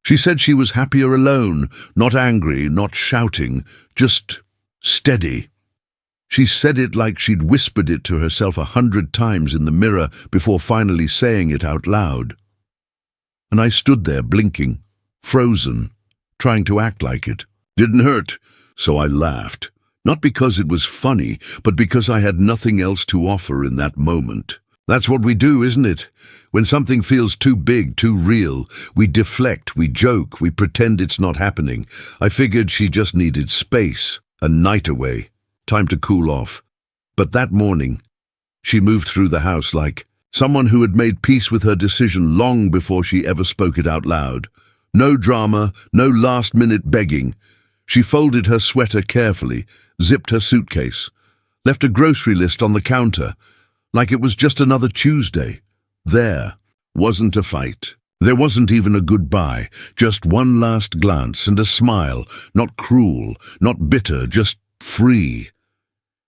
She said she was happier alone, not angry, not shouting, just steady. She said it like she'd whispered it to herself 100 times in the mirror before finally saying it out loud. And I stood there blinking, frozen, trying to act like it. Didn't hurt, so I laughed. Not because it was funny, but because I had nothing else to offer in that moment. That's what we do, isn't it? When something feels too big, too real, we deflect, we joke, we pretend it's not happening. I figured she just needed space, a night away, time to cool off. But that morning, she moved through the house like someone who had made peace with her decision long before she ever spoke it out loud. No drama, no last-minute begging. She folded her sweater carefully, zipped her suitcase, left a grocery list on the counter, like it was just another Tuesday. There wasn't a fight. There wasn't even a goodbye, just one last glance and a smile, not cruel, not bitter, just free.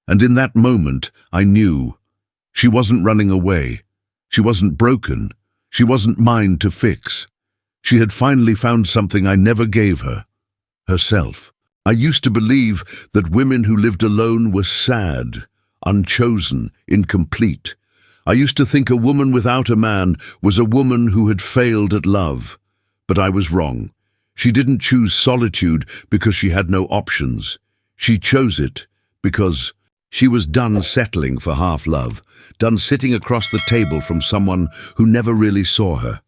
And in that moment, I knew she wasn't running away. She wasn't broken. She wasn't mine to fix. She had finally found something I never gave her, herself. I used to believe that women who lived alone were sad, unchosen, incomplete. I used to think a woman without a man was a woman who had failed at love. But I was wrong. She didn't choose solitude because she had no options. She chose it because she was done settling for half love, done sitting across the table from someone who never really saw her.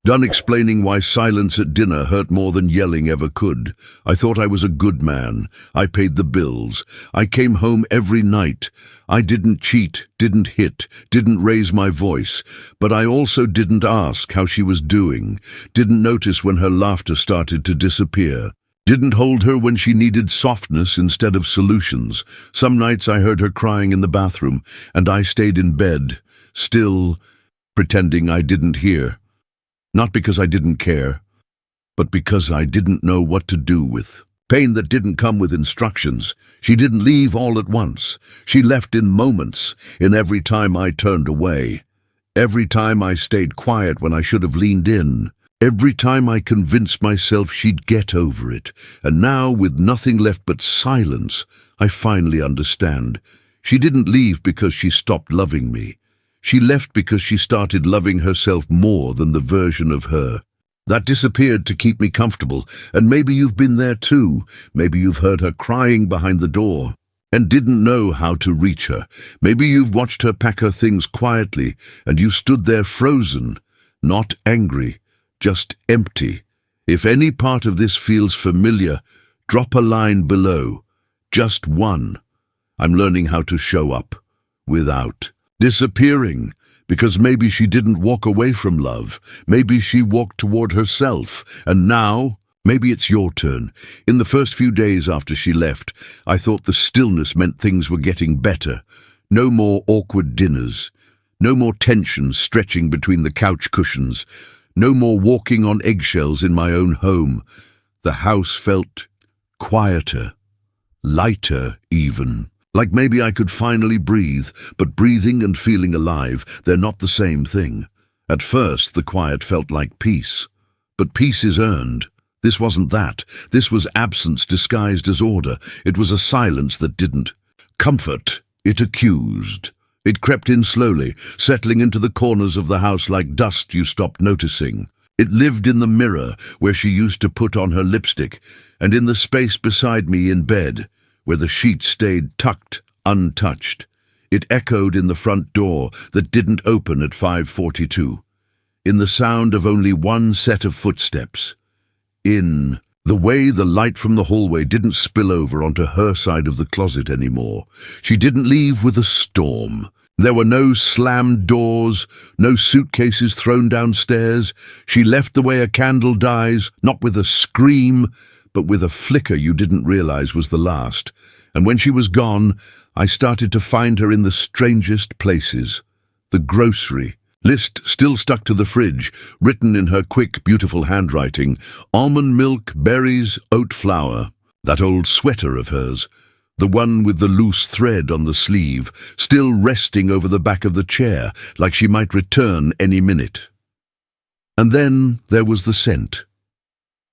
Done explaining why silence at dinner hurt more than yelling ever could. I thought I was a good man. I paid the bills. I came home every night. I didn't cheat, didn't hit, didn't raise my voice. But I also didn't ask how she was doing. Didn't notice when her laughter started to disappear. Didn't hold her when she needed softness instead of solutions. Some nights I heard her crying in the bathroom, and I stayed in bed, still, pretending I didn't hear. Not because I didn't care, but because I didn't know what to do with pain that didn't come with instructions. She didn't leave all at once. She left in moments, in every time I turned away. Every time I stayed quiet when I should have leaned in. Every time I convinced myself she'd get over it. And now, with nothing left but silence, I finally understand. She didn't leave because she stopped loving me. She left because she started loving herself more than the version of her that disappeared to keep me comfortable. And maybe you've been there too. Maybe you've heard her crying behind the door and didn't know how to reach her. Maybe you've watched her pack her things quietly and you stood there frozen, not angry, just empty. If any part of this feels familiar, drop a line below. Just one. I'm learning how to show up without disappearing, because maybe she didn't walk away from love. Maybe she walked toward herself. And now, maybe it's your turn. In the first few days after she left, I thought the stillness meant things were getting better. No more awkward dinners. No more tension stretching between the couch cushions. No more walking on eggshells in my own home. The house felt quieter, lighter even. Like maybe I could finally breathe, but breathing and feeling alive, they're not the same thing. At first, the quiet felt like peace. But peace is earned. This wasn't that. This was absence disguised as order. It was a silence that didn't comfort. It accused. It crept in slowly, settling into the corners of the house like dust you stopped noticing. It lived in the mirror where she used to put on her lipstick, and in the space beside me in bed, where the sheets stayed tucked, untouched. It echoed in the front door that didn't open at 5:42, in the sound of only one set of footsteps, in the way the light from the hallway didn't spill over onto her side of the closet anymore. She didn't leave with a storm. There were no slammed doors, no suitcases thrown downstairs. She left the way a candle dies, not with a scream, but with a flicker you didn't realize was the last. And when she was gone, I started to find her in the strangest places. The grocery list still stuck to the fridge, written in her quick, beautiful handwriting. Almond milk, berries, oat flour. That old sweater of hers, the one with the loose thread on the sleeve, still resting over the back of the chair, like she might return any minute. And then there was the scent.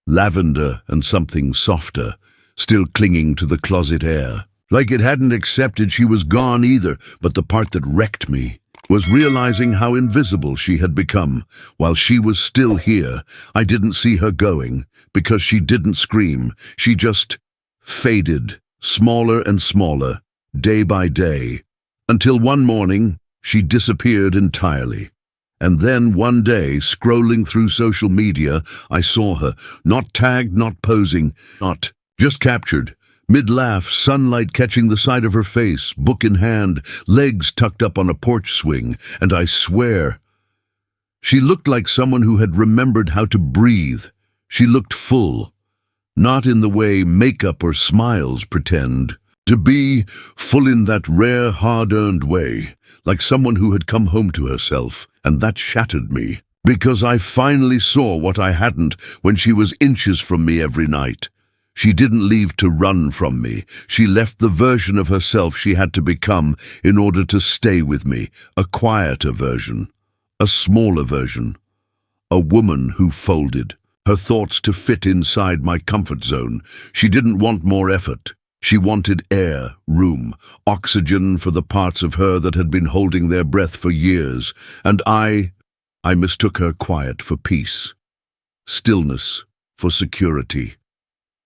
lavender and something softer, still clinging to the closet air. Like it hadn't accepted she was gone either, but the part that wrecked me was realizing how invisible she had become. While she was still here, I didn't see her going, because she didn't scream. She just faded, smaller and smaller, day by day, until one morning she disappeared entirely. And then one day, scrolling through social media, I saw her, not tagged, not posing, not just captured. Mid-laugh, sunlight catching the side of her face, book in hand, legs tucked up on a porch swing, and I swear, she looked like someone who had remembered how to breathe. She looked full, not in the way makeup or smiles pretend. To be full in that rare, hard-earned way, like someone who had come home to herself, and that shattered me, because I finally saw what I hadn't when she was inches from me every night. She didn't leave to run from me. She left the version of herself she had to become in order to stay with me, a quieter version, a smaller version, a woman who folded, her thoughts to fit inside my comfort zone. She didn't want more effort. She wanted air, room, oxygen for the parts of her that had been holding their breath for years, and I mistook her quiet for peace, stillness for security,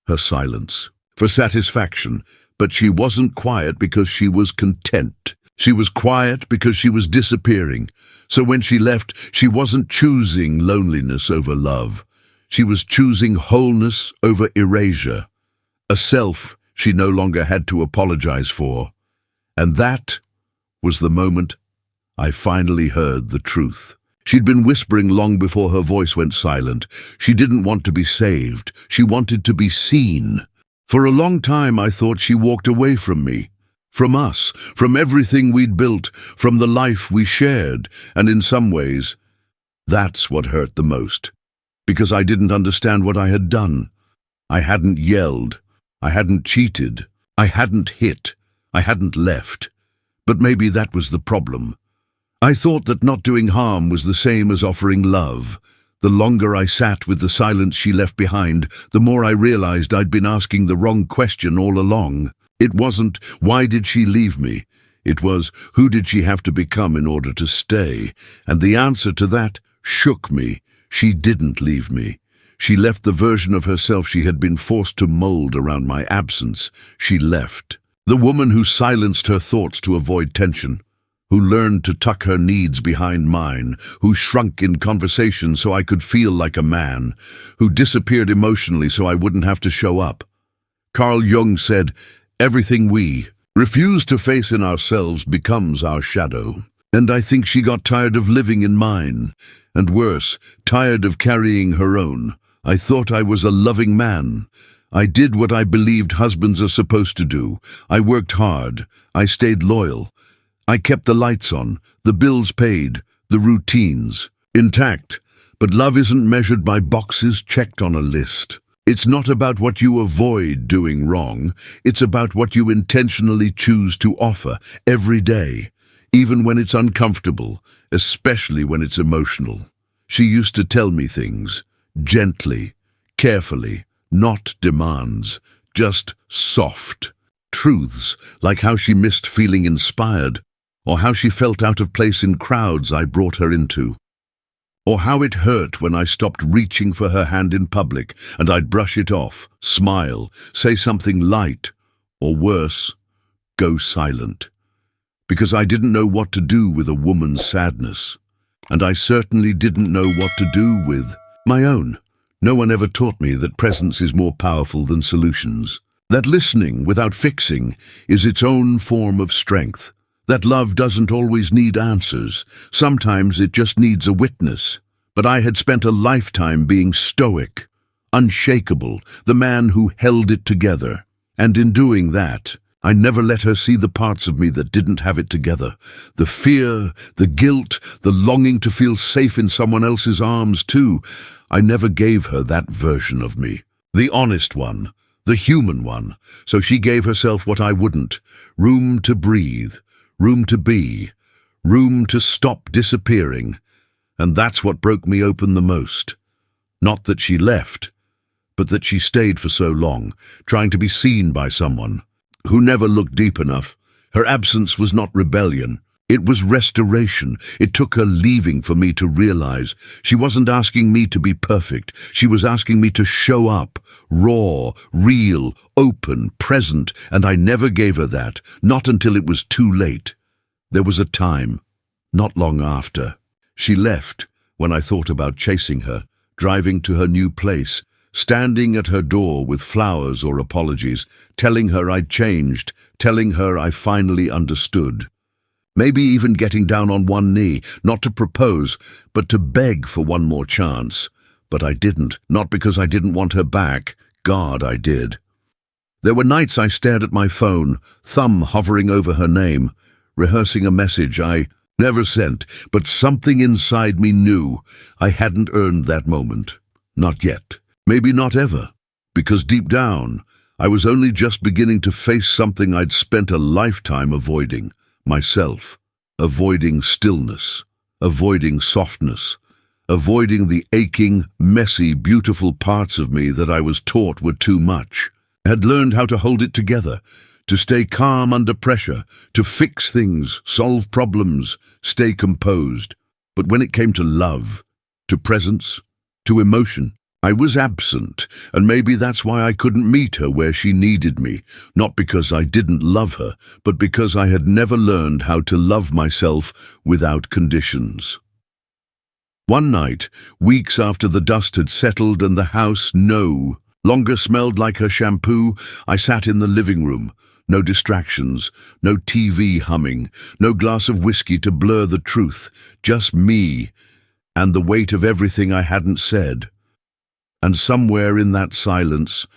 her silence for satisfaction. But she wasn't quiet because she was content. She was quiet because she was disappearing. So when she left, she wasn't choosing loneliness over love. She was choosing wholeness over erasure, a self she no longer had to apologize for. And that was the moment I finally heard the truth. She'd been whispering long before her voice went silent. She didn't want to be saved. She wanted to be seen. For a long time I thought she walked away from me, from us, from everything we'd built, from the life we shared. And in some ways, that's what hurt the most. Because I didn't understand what I had done. I hadn't yelled. I hadn't cheated. I hadn't hit. I hadn't left. But maybe that was the problem. I thought that not doing harm was the same as offering love. The longer I sat with the silence she left behind, the more I realized I'd been asking the wrong question all along. It wasn't, why did she leave me? It was, who did she have to become in order to stay? And the answer to that shook me. She didn't leave me. She left the version of herself she had been forced to mold around my absence. She left. The woman who silenced her thoughts to avoid tension, who learned to tuck her needs behind mine, who shrunk in conversation so I could feel like a man, who disappeared emotionally so I wouldn't have to show up. Carl Jung said, everything we refuse to face in ourselves becomes our shadow. And I think she got tired of living in mine, and worse, tired of carrying her own. I thought I was a loving man. I did what I believed husbands are supposed to do. I worked hard. I stayed loyal. I kept the lights on, the bills paid, the routines intact. But love isn't measured by boxes checked on a list. It's not about what you avoid doing wrong. It's about what you intentionally choose to offer every day, even when it's uncomfortable, especially when it's emotional. She used to tell me things, gently, carefully, not demands, just soft truths, like how she missed feeling inspired, or how she felt out of place in crowds I brought her into, or how it hurt when I stopped reaching for her hand in public and I'd brush it off, smile, say something light, or worse, go silent. Because I didn't know what to do with a woman's sadness, and I certainly didn't know what to do with my own. No one ever taught me that presence is more powerful than solutions, that listening without fixing is its own form of strength, that love doesn't always need answers. Sometimes it just needs a witness. But I had spent a lifetime being stoic, unshakable, the man who held it together. And in doing that, I never let her see the parts of me that didn't have it together. The fear, the guilt, the longing to feel safe in someone else's arms too. I never gave her that version of me, the honest one, the human one. So she gave herself what I wouldn't: room to breathe, room to be, room to stop disappearing. And that's what broke me open the most. Not that she left, but that she stayed for so long, trying to be seen by someone who never looked deep enough. Her absence was not rebellion. It was restoration. It took her leaving for me to realize she wasn't asking me to be perfect. She was asking me to show up, raw, real, open, present, and I never gave her that, not until it was too late. There was a time, not long after. She left when I thought about chasing her, driving to her new place, standing at her door with flowers or apologies, telling her I'd changed, telling her I finally understood. Maybe even getting down on one knee, not to propose, but to beg for one more chance. But I didn't, not because I didn't want her back. God, I did. There were nights I stared at my phone, thumb hovering over her name, rehearsing a message I never sent, but something inside me knew I hadn't earned that moment. Not yet. Maybe not ever. Because deep down, I was only just beginning to face something I'd spent a lifetime avoiding. Myself, avoiding stillness, avoiding softness, avoiding the aching, messy, beautiful parts of me that I was taught were too much. I had learned how to hold it together, to stay calm under pressure, to fix things, solve problems, stay composed. But when it came to love, to presence, to emotion, I was absent, and maybe that's why I couldn't meet her where she needed me, not because I didn't love her, but because I had never learned how to love myself without conditions. One night, weeks after the dust had settled and the house no longer smelled like her shampoo, I sat in the living room. No distractions, no TV humming, no glass of whiskey to blur the truth, just me and the weight of everything I hadn't said. And somewhere in that silence,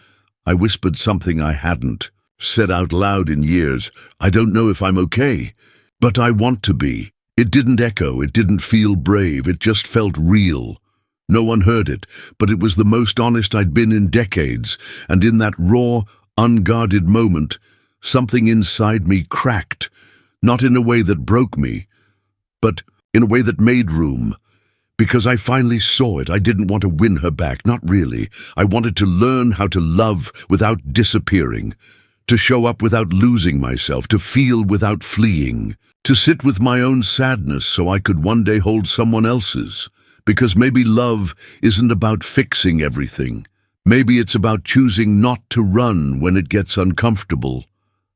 I whispered something I hadn't said out loud in years. I don't know if I'm okay, but I want to be. It didn't echo, it didn't feel brave, it just felt real. No one heard it, but it was the most honest I'd been in decades, and in that raw, unguarded moment, something inside me cracked, not in a way that broke me, but in a way that made room. Because I finally saw it, I didn't want to win her back, not really. I wanted to learn how to love without disappearing, to show up without losing myself, to feel without fleeing, to sit with my own sadness so I could one day hold someone else's. Because maybe love isn't about fixing everything. Maybe it's about choosing not to run when it gets uncomfortable,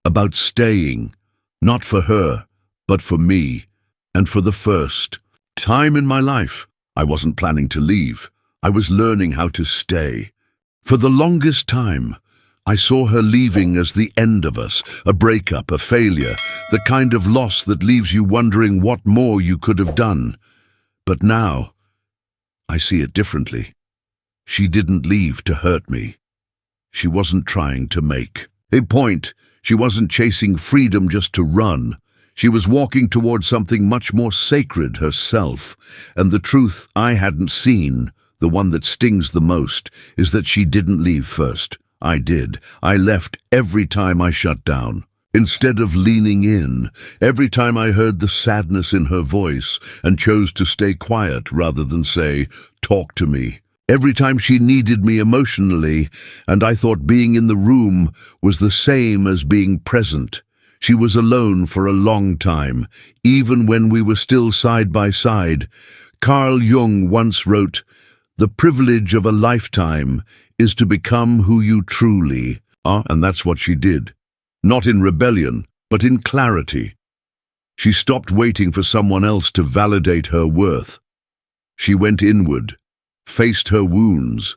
about staying, not for her, but for me, and for the first time in my life. I wasn't planning to leave. I was learning how to stay. For the longest time, I saw her leaving as the end of us, a breakup, a failure, the kind of loss that leaves you wondering what more you could have done. But now, I see it differently. She didn't leave to hurt me. She wasn't trying to make a point. She wasn't chasing freedom just to run. She was walking toward something much more sacred, herself. And the truth I hadn't seen, the one that stings the most, is that she didn't leave first. I did. I left every time I shut down. Instead of leaning in, every time I heard the sadness in her voice and chose to stay quiet rather than say, "Talk to me." Every time she needed me emotionally, and I thought being in the room was the same as being present. She was alone for a long time, even when we were still side by side. Carl Jung once wrote, "The privilege of a lifetime is to become who you truly are," and that's what she did. Not in rebellion, but in clarity. She stopped waiting for someone else to validate her worth. She went inward, faced her wounds,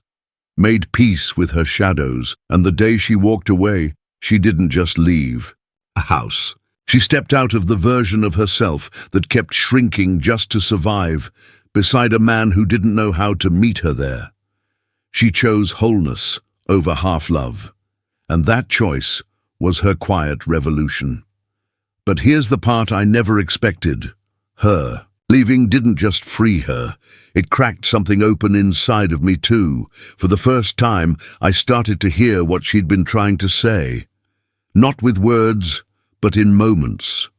made peace with her shadows, and the day she walked away, she didn't just leave a house. She stepped out of the version of herself that kept shrinking just to survive, beside a man who didn't know how to meet her there. She chose wholeness over half-love, and that choice was her quiet revolution. But here's the part I never expected. Her leaving didn't just free her, it cracked something open inside of me too. For the first time, I started to hear what she'd been trying to say. Not with words, but in moments.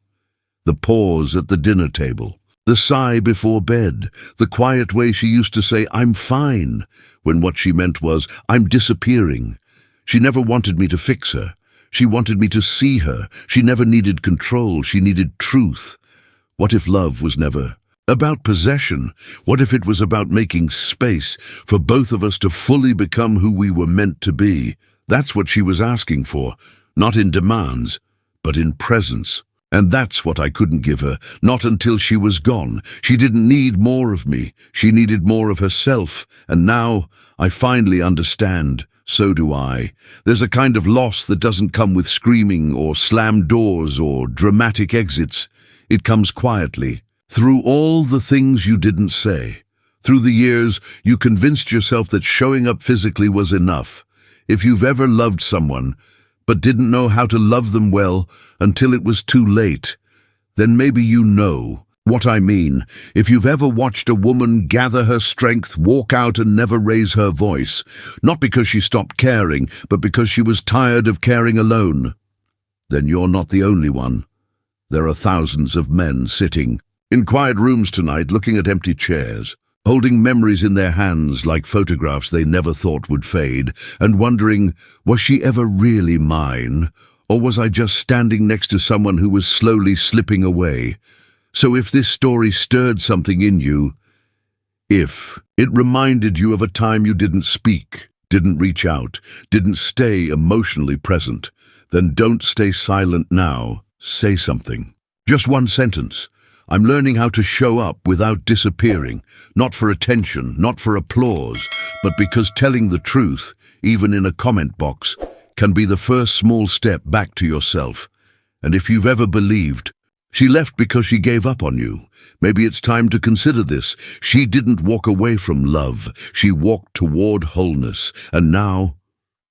The pause at the dinner table, The sigh before bed, the quiet way she used to say, "I'm fine," when what she meant was, "I'm disappearing." She never wanted me to fix her. She wanted me to see her. She never needed control. She needed truth. What if love was never about possession? What if it was about making space for both of us to fully become who we were meant to be? That's what she was asking for, not in demands, but in presence. And that's what I couldn't give her, not until she was gone. She didn't need more of me. She needed more of herself. And now I finally understand. So do I. There's a kind of loss that doesn't come with screaming or slammed doors or dramatic exits. It comes quietly, through all the things you didn't say. Through the years, you convinced yourself that showing up physically was enough. If you've ever loved someone, but didn't know how to love them well until it was too late, then maybe you know what I mean. If you've ever watched a woman gather her strength, walk out and never raise her voice, not because she stopped caring, but because she was tired of caring alone, then you're not the only one. There are thousands of men sitting in quiet rooms tonight, looking at empty chairs, holding memories in their hands like photographs they never thought would fade, and wondering, was she ever really mine? Or was I just standing next to someone who was slowly slipping away? So if this story stirred something in you, if it reminded you of a time you didn't speak, didn't reach out, didn't stay emotionally present, then don't stay silent now. Say something. Just one sentence. I'm learning how to show up without disappearing, not for attention, not for applause, but because telling the truth, even in a comment box, can be the first small step back to yourself. And if you've ever believed she left because she gave up on you, maybe it's time to consider this. She didn't walk away from love. She walked toward wholeness. And now,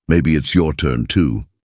maybe it's your turn too.